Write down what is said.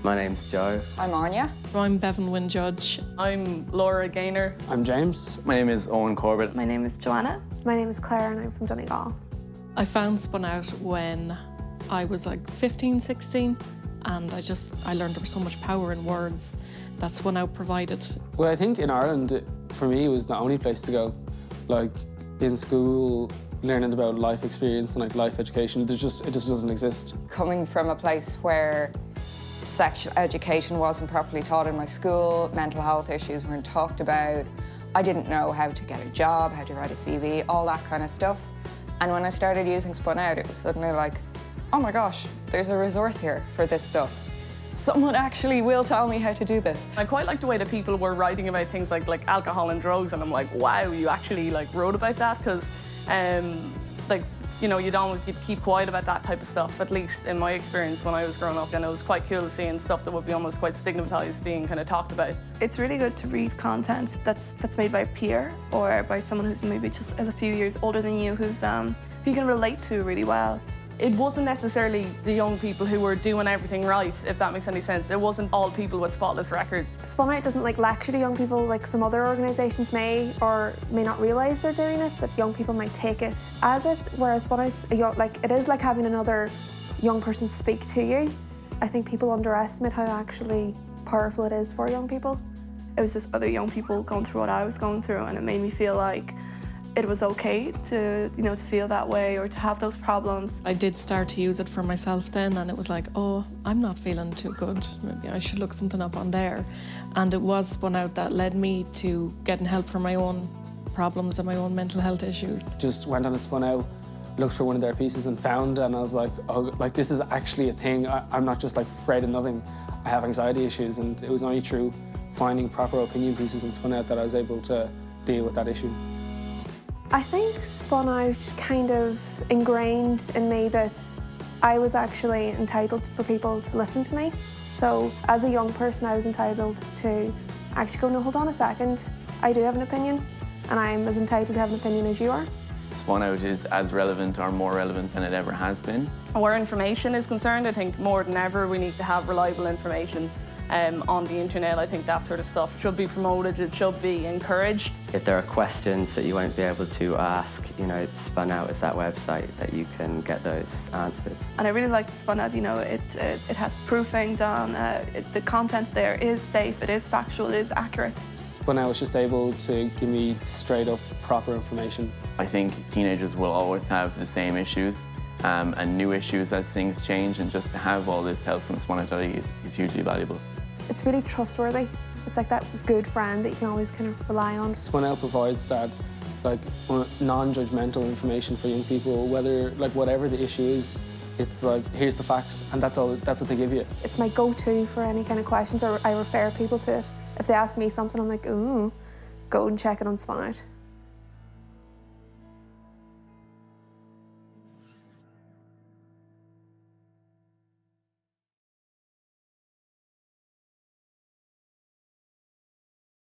My name's Joe. I'm Anya. I'm Bevan Wynne Judge. I'm Laura Gaynor. I'm James. My name is Owen Corbett. My name is Joanna. My name is Claire and I'm from Donegal. I found SpunOut when I was like 15, 16, and I learned there was so much power in words that SpunOut provided. Well, I think in Ireland, for me, it was the only place to go. Like, in school, learning about life experience and like life education, it just doesn't exist. Coming from a place where sexual education wasn't properly taught in my school, mental health issues weren't talked about, I didn't know how to get a job, how to write a CV, all that kind of stuff. And when I started using SpunOut, it was suddenly like, oh my gosh, there's a resource here for this stuff. Someone actually will tell me how to do this. I quite like the way that people were writing about things like alcohol and drugs, and I'm like, wow, you actually wrote about that? Because you'd keep quiet about that type of stuff, at least in my experience when I was growing up, and it was quite cool seeing stuff that would be almost quite stigmatized being kind of talked about. It's really good to read content that's made by a peer or by someone who's maybe just a few years older than you, who you can relate to really well. It wasn't necessarily the young people who were doing everything right, if that makes any sense. It wasn't all people with spotless records. SpunOut doesn't lecture to young people like some other organisations may or may not realise they're doing it, but young people might take it as it, whereas SpunOut's it is like having another young person speak to you. I think people underestimate how actually powerful it is for young people. It was just other young people going through what I was going through, and it made me feel like it was okay to feel that way or to have those problems. I did start to use it for myself then, and it was like, oh, I'm not feeling too good. Maybe I should look something up on there. And it was SpunOut that led me to getting help for my own problems and my own mental health issues. Just went on a SpunOut, looked for one of their pieces and found, and I was like, oh, like this is actually a thing. I'm not just like afraid of nothing. I have anxiety issues, and it was only through finding proper opinion pieces in SpunOut that I was able to deal with that issue. I think SpunOut kind of ingrained in me that I was actually entitled for people to listen to me. So as a young person, I was entitled to actually go, no, hold on a second, I do have an opinion, and I'm as entitled to have an opinion as you are. SpunOut is as relevant or more relevant than it ever has been. Where information is concerned, I think more than ever we need to have reliable information on the internet. I think that sort of stuff should be promoted, it should be encouraged. If there are questions that you won't be able to ask, SpunOut is that website that you can get those answers. And I really like that SpunOut, it has proofing done, the content there is safe, it is factual, it is accurate. SpunOut was just able to give me straight up proper information. I think teenagers will always have the same issues and new issues as things change, and just to have all this help from SpunOut.ie is hugely valuable. It's really trustworthy. It's like that good friend that you can always kind of rely on. SpunOut provides that non-judgmental information for young people, whatever the issue is. It's like, here's the facts, and that's what they give you. It's my go-to for any kind of questions, or I refer people to it. If they ask me something, I'm like, ooh, go and check it on SpunOut.